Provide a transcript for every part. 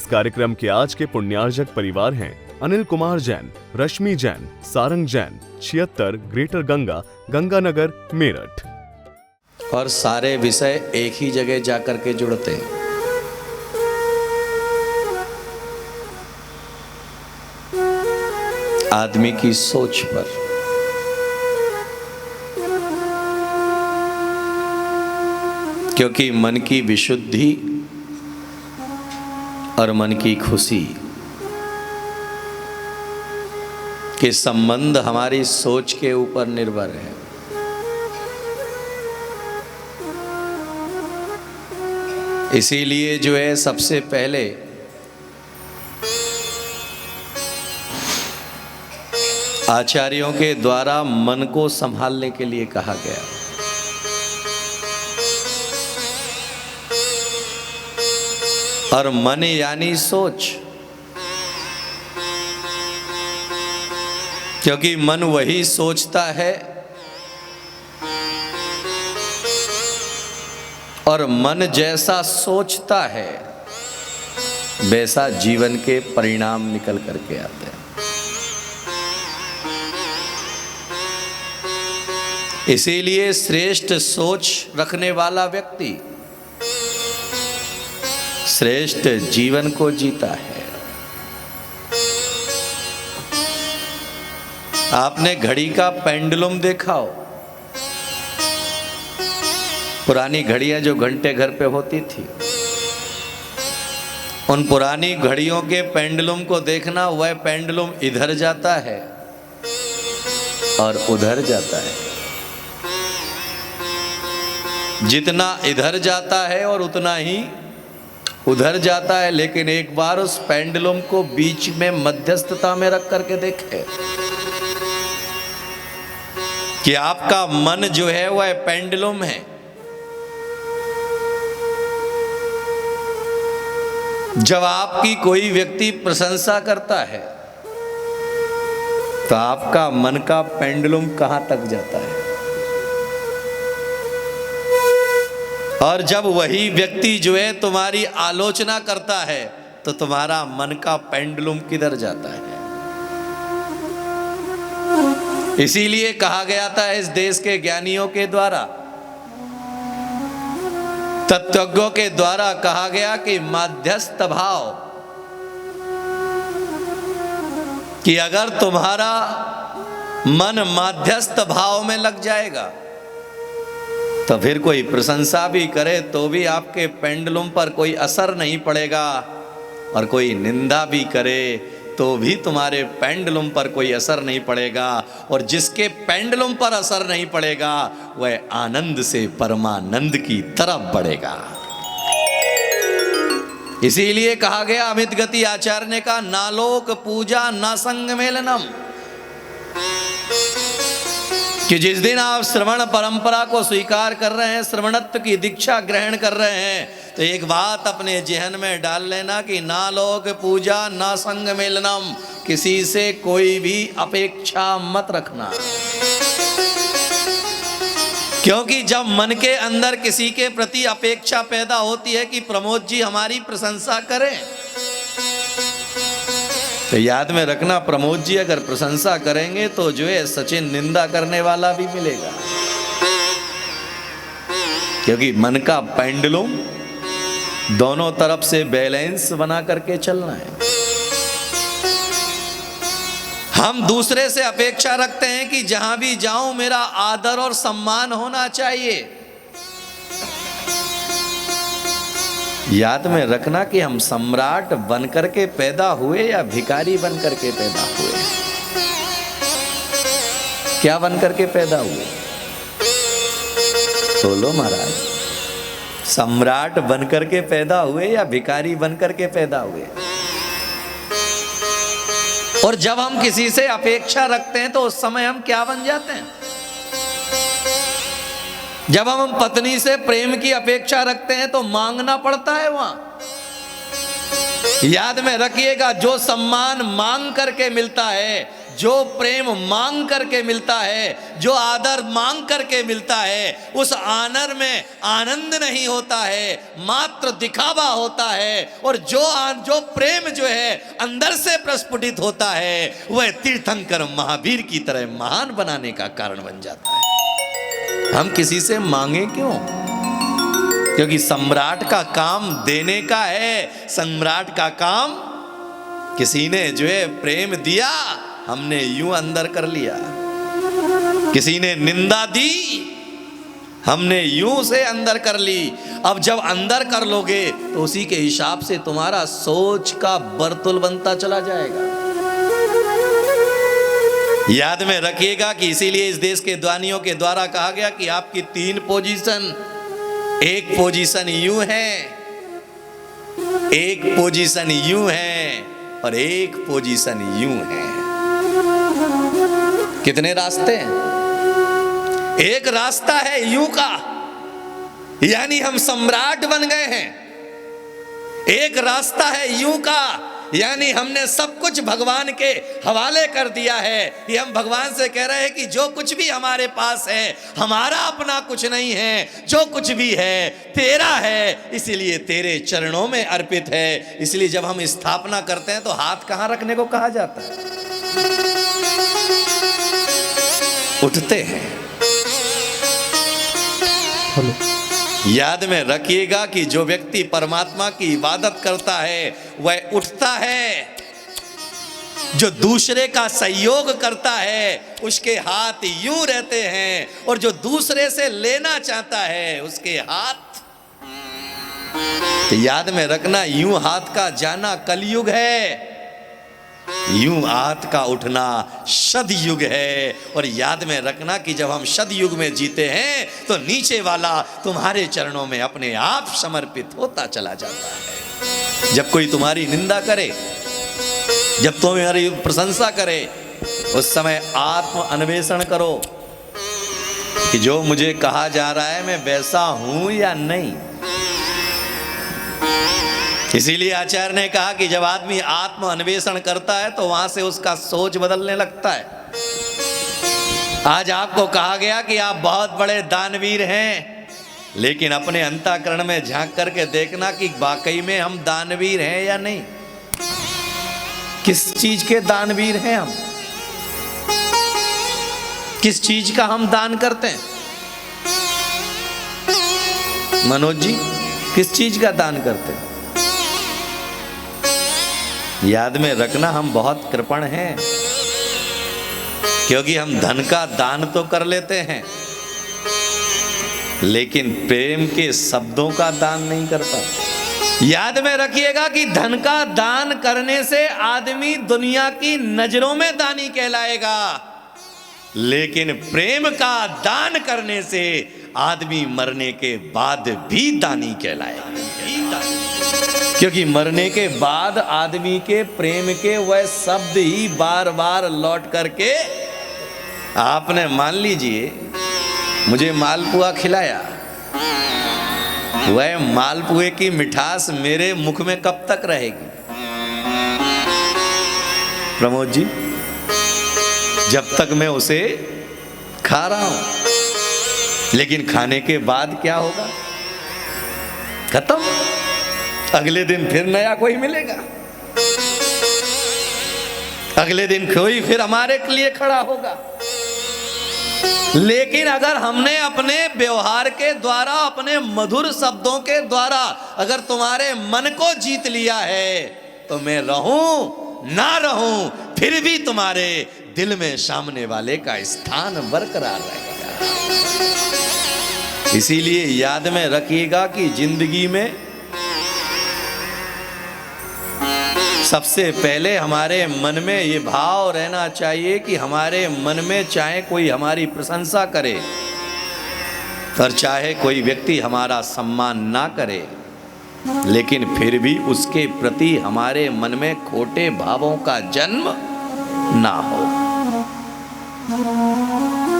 इस कार्यक्रम के आज के पुण्यार्जक परिवार हैं अनिल कुमार जैन, रश्मि जैन, सारंग जैन, 76 ग्रेटर गंगा, गंगानगर, मेरठ। और सारे विषय एक ही जगह जाकर के जुड़ते हैं। आदमी की सोच पर। क्योंकि मन की विशुद्धि और मन की खुशी के संबंध हमारी सोच के ऊपर निर्भर है। इसीलिए जो है सबसे पहले आचार्यों के द्वारा मन को संभालने के लिए कहा गया। और मन यानी सोच, क्योंकि मन वही सोचता है और मन जैसा सोचता है वैसा जीवन के परिणाम निकल करके आते हैं। इसीलिए श्रेष्ठ सोच रखने वाला व्यक्ति श्रेष्ठ जीवन को जीता है। आपने घड़ी का पेंडुलम देखा हो? पुरानी घड़ियां जो घंटे घर पे होती थी, उन पुरानी घड़ियों के पेंडुलम को देखना, वह पेंडुलम इधर जाता है और उधर जाता है। जितना इधर जाता है और उतना ही उधर जाता है। लेकिन एक बार उस पेंडुलम को बीच में मध्यस्थता में रख करके देखें कि आपका मन जो है वह पेंडुलम है। जब आपकी कोई व्यक्ति प्रशंसा करता है तो आपका मन का पेंडुलम कहां तक जाता है, और जब वही व्यक्ति जो है तुम्हारी आलोचना करता है तो तुम्हारा मन का पेंडुलम किधर जाता है। इसीलिए कहा गया था इस देश के ज्ञानियों के द्वारा, तत्वज्ञों के द्वारा कहा गया कि माध्यस्थ भाव, कि अगर तुम्हारा मन माध्यस्थ भाव में लग जाएगा तो फिर कोई प्रशंसा भी करे तो भी आपके पेंडुलम पर कोई असर नहीं पड़ेगा, और कोई निंदा भी करे तो भी तुम्हारे पेंडुलम पर कोई असर नहीं पड़ेगा। और जिसके पेंडुलम पर असर नहीं पड़ेगा वह आनंद से परमानंद की तरफ बढ़ेगा। इसीलिए कहा गया अमित गति आचार्य ने कहा, नालोक पूजा ना संग मेलनम, कि जिस दिन आप श्रवण परंपरा को स्वीकार कर रहे हैं, श्रवणत्व की दीक्षा ग्रहण कर रहे हैं, तो एक बात अपने जहन में डाल लेना कि ना लोक पूजा ना संग मेलनम, किसी से कोई भी अपेक्षा मत रखना। क्योंकि जब मन के अंदर किसी के प्रति अपेक्षा पैदा होती है कि प्रमोद जी हमारी प्रशंसा करें, तो याद में रखना प्रमोद जी अगर प्रशंसा करेंगे तो जो है सचिन निंदा करने वाला भी मिलेगा। क्योंकि मन का पेंडुलम दोनों तरफ से बैलेंस बना करके चलना है। हम दूसरे से अपेक्षा रखते हैं कि जहां भी जाऊं मेरा आदर और सम्मान होना चाहिए। याद में रखना कि हम सम्राट बनकर के पैदा हुए या भिखारी बनकर के पैदा हुए। क्या बनकर के पैदा हुए? बोलो महाराज, सम्राट बनकर के पैदा हुए या भिखारी बनकर के पैदा हुए? और जब हम किसी से अपेक्षा रखते हैं तो उस समय हम क्या बन जाते हैं? जब हम पत्नी से प्रेम की अपेक्षा रखते हैं तो मांगना पड़ता है वहां। याद में रखिएगा, जो सम्मान मांग करके मिलता है, जो प्रेम मांग करके मिलता है, जो आदर मांग करके मिलता है, उस आनर में आनंद नहीं होता है, मात्र दिखावा होता है। और जो प्रेम जो है अंदर से प्रस्फुटित होता है, वह तीर्थंकर महावीर की तरह महान बनाने का कारण बन जाता है। हम किसी से मांगे क्यों? क्योंकि सम्राट का काम देने का है। सम्राट का काम, किसी ने जो है प्रेम दिया, हमने यूं अंदर कर लिया। किसी ने निंदा दी, हमने यूं से अंदर कर ली। अब जब अंदर कर लोगे तो उसी के हिसाब से तुम्हारा सोच का बर्तुल बनता चला जाएगा। याद में रखिएगा कि इसीलिए इस देश के दानियों के द्वारा कहा गया कि आपकी 3 पोजीशन, एक पोजीशन यूं है, एक पोजीशन यूं है और एक पोजीशन यूं है। कितने रास्ते हैं? एक रास्ता है यूं का, यानी हम सम्राट बन गए हैं। एक रास्ता है यूं का, यानी हमने सब कुछ भगवान के हवाले कर दिया है। ये हम भगवान से कह रहे हैं कि जो कुछ भी हमारे पास है, हमारा अपना कुछ नहीं है, जो कुछ भी है तेरा है, इसीलिए तेरे चरणों में अर्पित है। इसलिए जब हम स्थापना करते हैं तो हाथ कहाँ रखने को कहा जाता है? उठते हैं। याद में रखिएगा कि जो व्यक्ति परमात्मा की इबादत करता है वह उठता है। जो दूसरे का सहयोग करता है उसके हाथ यूं रहते हैं, और जो दूसरे से लेना चाहता है उसके हाथ, तो याद में रखना, यूं हाथ का जाना कलयुग है, यूं हाथ का उठना सदयुग है। और याद में रखना कि जब हम सदयुग में जीते हैं तो नीचे वाला तुम्हारे चरणों में अपने आप समर्पित होता चला जाता है। जब कोई तुम्हारी निंदा करे, जब तुम्हारी प्रशंसा करे, उस समय आत्म अन्वेषण करो कि जो मुझे कहा जा रहा है मैं वैसा हूं या नहीं। इसीलिए आचार्य ने कहा कि जब आदमी आत्म अन्वेषण करता है तो वहां से उसका सोच बदलने लगता है। आज आपको कहा गया कि आप बहुत बड़े दानवीर हैं, लेकिन अपने अंतःकरण में झांक करके देखना कि वाकई में हम दानवीर हैं या नहीं। किस चीज के दानवीर हैं हम? किस चीज का हम दान करते हैं? मनोज जी, किस चीज का दान करते हैं? याद में रखना, हम बहुत कृपण हैं, क्योंकि हम धन का दान तो कर लेते हैं लेकिन प्रेम के शब्दों का दान नहीं कर पाते। याद में रखिएगा कि धन का दान करने से आदमी दुनिया की नजरों में दानी कहलाएगा, लेकिन प्रेम का दान करने से आदमी मरने के बाद भी दानी कहलाएगा। क्योंकि मरने के बाद आदमी के प्रेम के वह शब्द ही बार बार लौट करके, आपने मान लीजिए मुझे मालपुआ खिलाया, वह मालपुए की मिठास मेरे मुख में कब तक रहेगी प्रमोद जी? जब तक मैं उसे खा रहा हूं। लेकिन खाने के बाद क्या होगा? खत्म। अगले दिन फिर नया कोई मिलेगा, अगले दिन कोई फिर हमारे लिए खड़ा होगा। लेकिन अगर हमने अपने व्यवहार के द्वारा, अपने मधुर शब्दों के द्वारा अगर तुम्हारे मन को जीत लिया है, तो मैं रहूं ना रहूं फिर भी तुम्हारे दिल में सामने वाले का स्थान बरकरार रहेगा। इसीलिए याद में रखिएगा कि जिंदगी में सबसे पहले हमारे मन में ये भाव रहना चाहिए कि हमारे मन में चाहे कोई हमारी प्रशंसा करे और चाहे कोई व्यक्ति हमारा सम्मान ना करे, लेकिन फिर भी उसके प्रति हमारे मन में खोटे भावों का जन्म ना हो।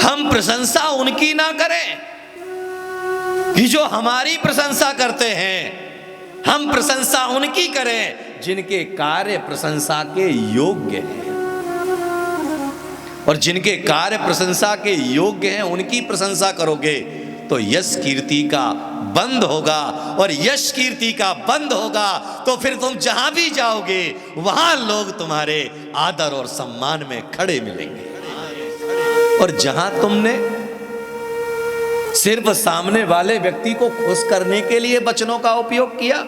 हम प्रशंसा उनकी ना करें कि जो हमारी प्रशंसा करते हैं, हम प्रशंसा उनकी करें जिनके कार्य प्रशंसा के योग्य हैं। और जिनके कार्य प्रशंसा के योग्य हैं उनकी प्रशंसा करोगे तो यश कीर्ति का बंद होगा, और यश कीर्ति का बंद होगा तो फिर तुम जहां भी जाओगे वहां लोग तुम्हारे आदर और सम्मान में खड़े मिलेंगे। और जहां तुमने सिर्फ सामने वाले व्यक्ति को खुश करने के लिए वचनों का उपयोग किया,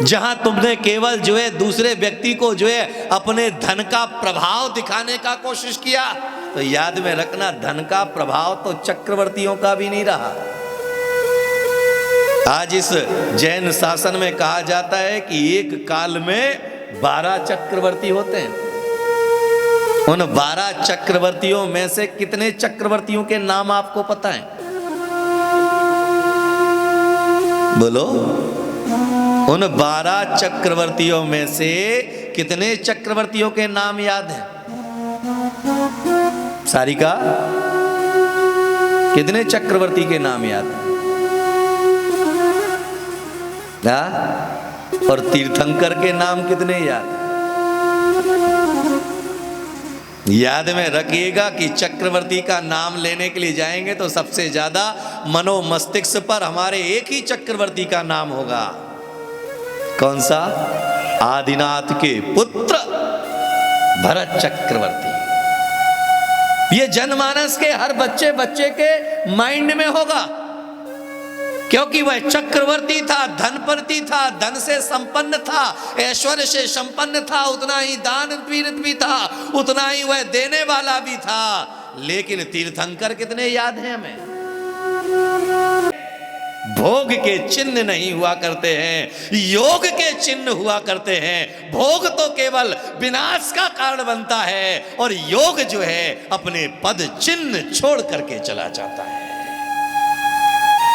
जहां तुमने केवल जो है दूसरे व्यक्ति को जो है अपने धन का प्रभाव दिखाने का कोशिश किया, तो याद में रखना धन का प्रभाव तो चक्रवर्तियों का भी नहीं रहा। आज इस जैन शासन में कहा जाता है कि एक काल में 12 चक्रवर्ती होते हैं। उन 12 चक्रवर्तियों में से कितने चक्रवर्तियों के नाम आपको पता है? बोलो। उन 12 चक्रवर्तियों में से कितने चक्रवर्तियों के नाम याद हैं? सारिका, कितने चक्रवर्ती के नाम याद हैं? और तीर्थंकर के नाम कितने याद? याद में रखिएगा कि चक्रवर्ती का नाम लेने के लिए जाएंगे तो सबसे ज्यादा मनो मस्तिष्क पर हमारे एक ही चक्रवर्ती का नाम होगा। कौन सा? आदिनाथ के पुत्र भरत चक्रवर्ती। ये जनमानस के हर बच्चे के माइंड में होगा, क्योंकि वह चक्रवर्ती था, धनपति था, धन से संपन्न था, ऐश्वर्य से संपन्न था, उतना ही दान पीड़ित भी था, उतना ही वह देने वाला भी था। लेकिन तीर्थंकर कितने याद हैं हमें? भोग के चिन्ह नहीं हुआ करते हैं, योग के चिन्ह हुआ करते हैं। भोग तो केवल विनाश का कारण बनता है, और योग जो है अपने पद चिन्ह छोड़ करके चला जाता है।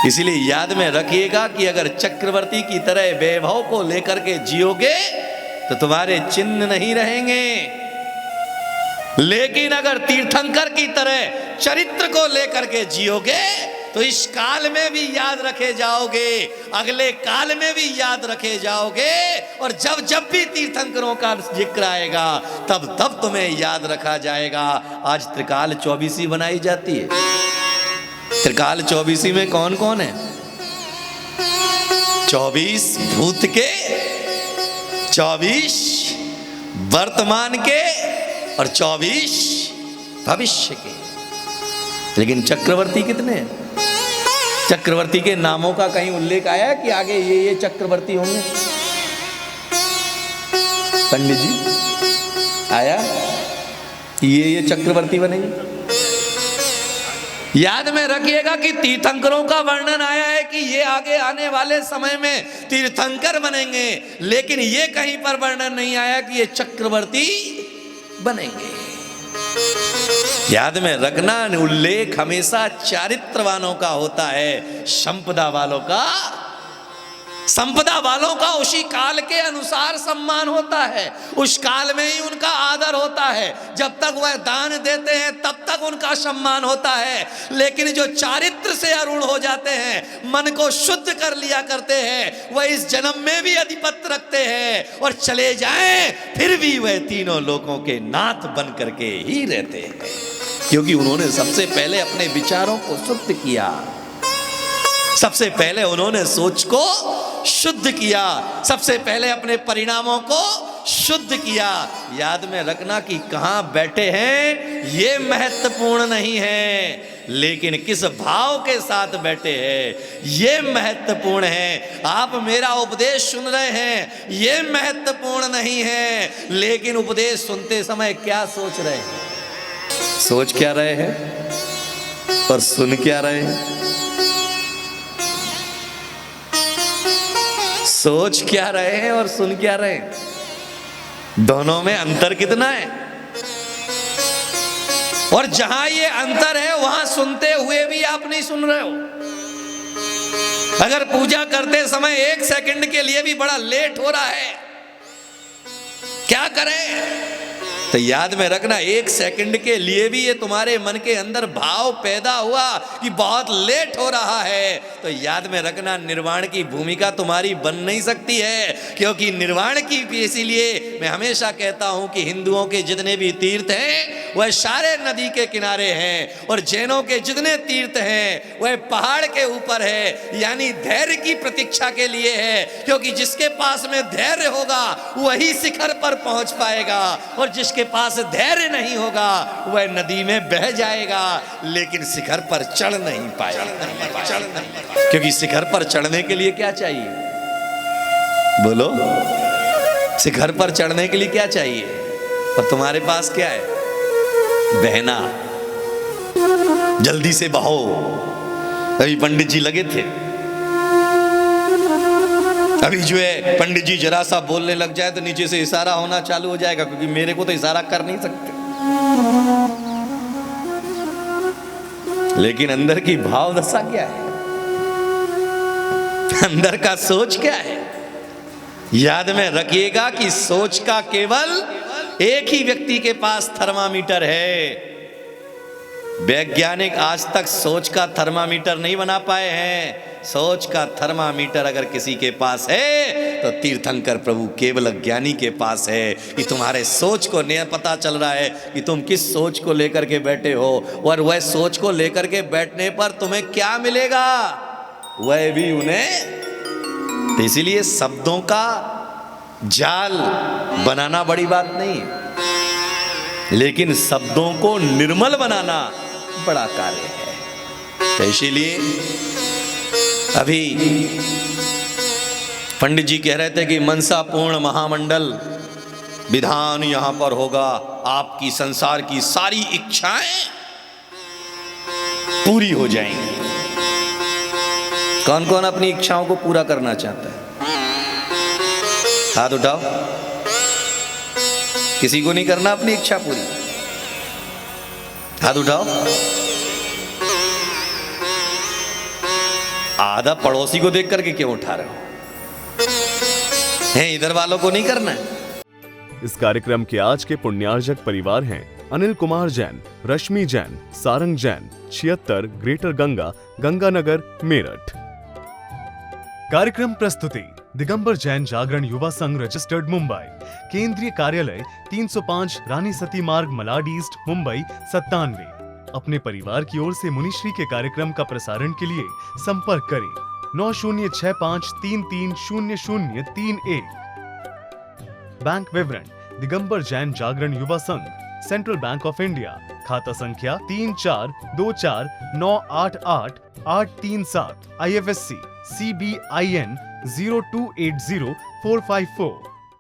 इसलिए याद में रखिएगा कि अगर चक्रवर्ती की तरह वैभव को लेकर के जियोगे तो तुम्हारे चिन्ह नहीं रहेंगे, लेकिन अगर तीर्थंकर की तरह चरित्र को लेकर के जियोगे तो इस काल में भी याद रखे जाओगे, अगले काल में भी याद रखे जाओगे, और जब जब भी तीर्थंकरों का जिक्र आएगा तब तब तुम्हें याद रखा जाएगा। आज त्रिकाल चौबीसी बनाई जाती है। त्रिकाल चौबीसी में कौन कौन है? 24 भूत के, 24 वर्तमान के और 24 भविष्य के। लेकिन चक्रवर्ती कितने हैं? चक्रवर्ती के नामों का कहीं उल्लेख आया है कि आगे ये चक्रवर्ती होंगे? पंडित जी आया ये चक्रवर्ती बनेंगे? याद में रखिएगा कि तीर्थंकरों का वर्णन आया है कि ये आगे आने वाले समय में तीर्थंकर बनेंगे, लेकिन ये कहीं पर वर्णन नहीं आया कि ये चक्रवर्ती बनेंगे। याद में रखना, उल्लेख हमेशा चारित्रवानों का होता है, संपदा वालों का उसी काल के अनुसार सम्मान होता है, उस काल में ही उनका आदर होता है। जब तक वह दान देते हैं तब तक उनका सम्मान होता है, लेकिन जो चारित्र से अरूढ़ हो जाते हैं, मन को शुद्ध कर लिया करते हैं, वह इस जन्म में भी अधिपत्य रखते हैं और चले जाएं फिर भी वह तीनों लोगों के नाथ बन करके ही रहते हैं, क्योंकि उन्होंने सबसे पहले अपने विचारों को शुद्ध किया, सबसे पहले उन्होंने सोच को शुद्ध किया, सबसे पहले अपने परिणामों को शुद्ध किया। याद में रखना कि कहां बैठे हैं ये महत्वपूर्ण नहीं है, लेकिन किस भाव के साथ बैठे हैं ये महत्वपूर्ण है। आप मेरा उपदेश सुन रहे हैं ये महत्वपूर्ण नहीं है, लेकिन उपदेश सुनते समय क्या सोच रहे हैं, सोच क्या रहे हैं और सुन क्या रहे हैं? सोच क्या रहे हैं और सुन क्या रहे हैं? दोनों में अंतर कितना है? और जहां ये अंतर है वहां सुनते हुए भी आप नहीं सुन रहे हो। अगर पूजा करते समय 1 सेकंड के लिए भी बड़ा लेट हो रहा है, क्या करें? तो याद में रखना, एक सेकंड के लिए भी ये तुम्हारे मन के अंदर भाव पैदा हुआ कि बहुत लेट हो रहा है, तो याद में रखना निर्वाण की भूमिका तुम्हारी बन नहीं सकती है। क्योंकि निर्वाण की, इसीलिए मैं हमेशा कहता हूं कि हिंदुओं के जितने भी तीर्थ हैं वह सारे नदी के किनारे हैं, और जैनों के जितने तीर्थ हैं वह पहाड़ के ऊपर है, यानी धैर्य की प्रतीक्षा के लिए है। क्योंकि जिसके पास में धैर्य होगा वही शिखर पर पहुंच पाएगा, और जिसके पास धैर्य नहीं होगा वह नदी में बह जाएगा, लेकिन शिखर पर चढ़ नहीं पाएगा। क्योंकि शिखर पर चढ़ने के लिए क्या चाहिए, बोलो? शिखर पर चढ़ने के लिए क्या चाहिए? और तुम्हारे पास क्या है? बहना। जल्दी से बहो। अभी पंडित जी लगे थे, अभी जो है पंडित जी जरा सा बोलने लग जाए तो नीचे से इशारा होना चालू हो जाएगा, क्योंकि मेरे को तो इशारा कर नहीं सकते। लेकिन अंदर की भाव दशा क्या है, अंदर का सोच क्या है? याद में रखिएगा कि सोच का केवल एक ही व्यक्ति के पास थर्मामीटर है। वैज्ञानिक आज तक सोच का थर्मामीटर नहीं बना पाए हैं। सोच का थर्मामीटर अगर किसी के पास है तो तीर्थंकर प्रभु केवल ज्ञानी के पास है, कि तुम्हारे सोच को नहीं पता चल रहा है कि तुम किस सोच को लेकर के बैठे हो, और वह सोच को लेकर के बैठने पर तुम्हें क्या मिलेगा वह भी उन्हें। तो इसीलिए शब्दों का जाल बनाना बड़ी बात नहीं है, लेकिन शब्दों को निर्मल बनाना बड़ा कार्य है। तो इसीलिए अभी पंडित जी कह रहे थे कि मनसा पूर्ण महामंडल विधान यहां पर होगा, आपकी संसार की सारी इच्छाएं पूरी हो जाएंगी। कौन कौन अपनी इच्छाओं को पूरा करना चाहता है? हाथ उठाओ। किसी को नहीं करना अपनी इच्छा पूरी? हाथ उठाओ। आधा पड़ोसी को देख करके क्यों उठा रहे हो? हैं, इधर वालों को नहीं करना है। इस कार्यक्रम के आज के पुण्यार्जक परिवार हैं अनिल कुमार जैन, रश्मि जैन, सारंग जैन, 76 ग्रेटर गंगा, गंगानगर, मेरठ। कार्यक्रम प्रस्तुति दिगंबर जैन जागरण युवा संघ रजिस्टर्ड मुंबई। केंद्रीय कार्यालय 305 रानी सती मार्ग, मलाड ईस्ट, मुंबई 97। अपने परिवार की ओर से मुनिश्री के कार्यक्रम का प्रसारण के लिए संपर्क करें 9065330031। बैंक विवरण दिगंबर जैन जागरण युवा संघ, सेंट्रल बैंक ऑफ इंडिया, खाता संख्या 3424988837, IFSC CBIN 0280454।